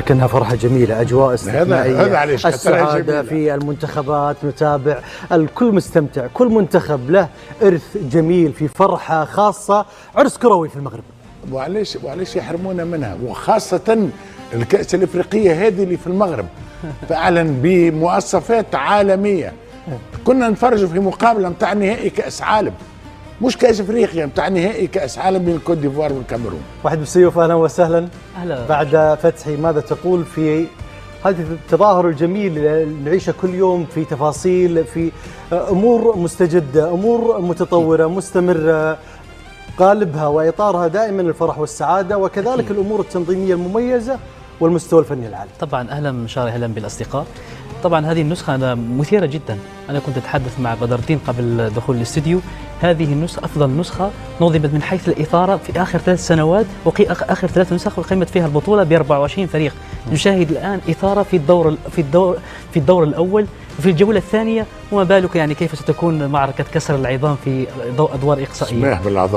لكنها فرحة جميلة، أجواء استثنائية، هذا عليش السعادة في المنتخبات، نتابع الكل مستمتع، كل منتخب له إرث جميل في فرحة خاصة، عرس كروي في المغرب. وعليش يحرمونا منها، وخاصة الكأس الإفريقية هذه اللي في المغرب فعلا بمواصفات عالمية. كنا نتفرجوا في مقابلة متاع نهائي كأس عالم، مش كأس افريقيا، متاع نهائي كأس عالم بين الكوت ديفوار والكاميرون. واحد بالسيوف، اهلا وسهلا. اهلا. بعد فتحي، ماذا تقول في هذا التظاهر الجميل اللي نعيشه كل يوم في تفاصيل، في امور مستجده، امور متطوره مستمره، قالبها واطارها دائما الفرح والسعاده، وكذلك الامور التنظيميه المميزه والمستوى الفني العالي. طبعا اهلا مشاري، اهلا بالاصدقاء. طبعا هذه النسخة مثيرة جدا، أنا كنت أتحدث مع بدر الدين قبل دخول الاستديو، هذه النسخة أفضل نسخة نظمت من حيث الإثارة في آخر 3 سنوات، آخر 3 نسخ وقيمت فيها البطولة ب 24 فريق. نشاهد الآن إثارة في الدور الأول وفي الجولة الثانية، وما بالك يعني كيف ستكون معركة كسر العظام في ضوء أدوار إقصائية. سماح بالعظام.